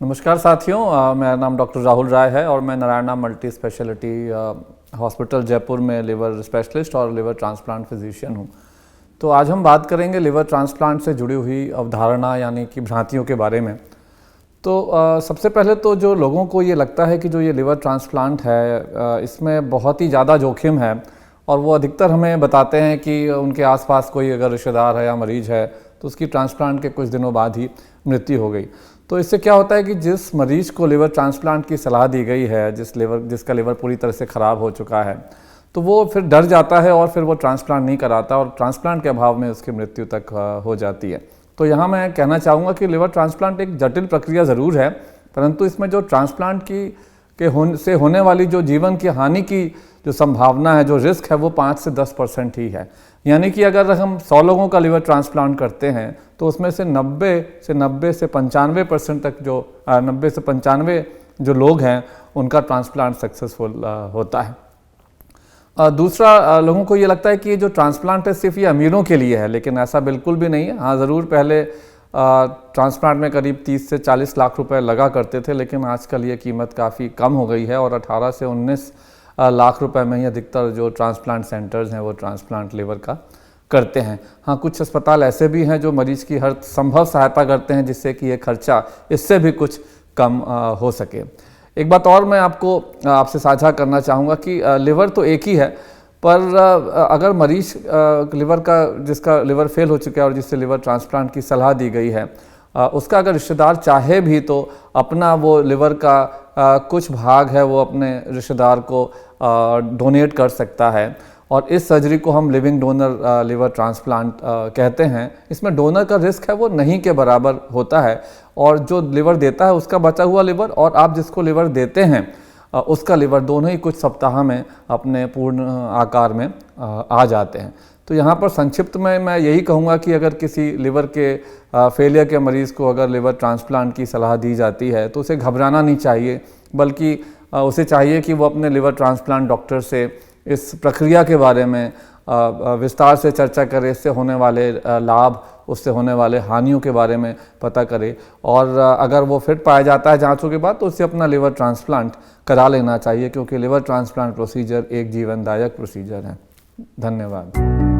नमस्कार साथियों, मेरा नाम डॉक्टर राहुल राय है और मैं Narayana multi speciality hospital Jaipur में लिवर स्पेशलिस्ट और लिवर ट्रांसप्लांट फिजिशियन हूँ। तो आज हम बात करेंगे लिवर ट्रांसप्लांट से जुड़ी हुई अवधारणा यानी कि भ्रांतियों के बारे में। तो सबसे पहले तो जो लोगों को ये लगता है कि जो ये लिवर ट्रांसप्लांट है इसमें बहुत ही ज़्यादा जोखिम है और वो अधिकतर हमें बताते हैं कि उनके आसपास कोई अगर रिश्तेदार है या मरीज़ है तो उसकी ट्रांसप्लांट के कुछ दिनों बाद ही मृत्यु हो गई। तो इससे क्या होता है कि जिस मरीज़ को लिवर ट्रांसप्लांट की सलाह दी गई है, जिसका लिवर पूरी तरह से ख़राब हो चुका है, तो वो फिर डर जाता है और फिर वो ट्रांसप्लांट नहीं कराता और ट्रांसप्लांट के अभाव में उसकी मृत्यु तक हो जाती है। तो यहाँ मैं कहना चाहूँगा कि लिवर ट्रांसप्लांट एक जटिल प्रक्रिया ज़रूर है, परंतु इसमें जो ट्रांसप्लांट से होने वाली जो जीवन की हानि की जो संभावना है, जो रिस्क है, वो 5 से 10% ही है। यानी कि अगर हम 100 लोगों का लिवर ट्रांसप्लांट करते हैं तो उसमें से 90 से 95% तक 90 से 95 जो लोग हैं उनका ट्रांसप्लांट सक्सेसफुल होता है। दूसरा, लोगों को ये लगता है कि ये जो ट्रांसप्लांट है सिर्फ ये अमीरों के लिए है, लेकिन ऐसा बिल्कुल भी नहीं है। हाँ, ज़रूर पहले ट्रांसप्लांट में करीब 30 से 40 लाख रुपए लगा करते थे, लेकिन आजकल ये कीमत काफ़ी कम हो गई है और 18 से 19 लाख रुपए में ही अधिकतर जो ट्रांसप्लांट सेंटर्स हैं वो ट्रांसप्लांट लिवर का करते हैं। हाँ, कुछ अस्पताल ऐसे भी हैं जो मरीज़ की हर संभव सहायता करते हैं जिससे कि ये खर्चा इससे भी कुछ कम हो सके। एक बात और मैं आपसे साझा करना चाहूँगा कि लिवर तो एक ही है, पर अगर मरीज़ जिसका लिवर फेल हो चुका है और जिससे लिवर ट्रांसप्लांट की सलाह दी गई है, उसका अगर रिश्तेदार चाहे भी तो अपना वो लिवर का कुछ भाग है वो अपने रिश्तेदार को डोनेट कर सकता है और इस सर्जरी को हम लिविंग डोनर लिवर ट्रांसप्लांट कहते हैं। इसमें डोनर का रिस्क है वो नहीं के बराबर होता है और जो लिवर देता है उसका बचा हुआ लिवर और आप जिसको लिवर देते हैं उसका लिवर, दोनों ही कुछ सप्ताह में अपने पूर्ण आकार में आ जाते हैं। तो यहाँ पर संक्षिप्त में मैं यही कहूँगा कि अगर किसी लिवर के फेलियर के मरीज़ को अगर लिवर ट्रांसप्लांट की सलाह दी जाती है तो उसे घबराना नहीं चाहिए, बल्कि उसे चाहिए कि वो अपने लिवर ट्रांसप्लांट डॉक्टर से इस प्रक्रिया के बारे में विस्तार से चर्चा करे, इससे होने वाले लाभ, उससे होने वाले हानियों के बारे में पता करे और अगर वो फिट पाया जाता है जांचों के बाद तो उससे अपना लिवर ट्रांसप्लांट करा लेना चाहिए, क्योंकि लिवर ट्रांसप्लांट प्रोसीजर एक जीवनदायक प्रोसीजर है। धन्यवाद।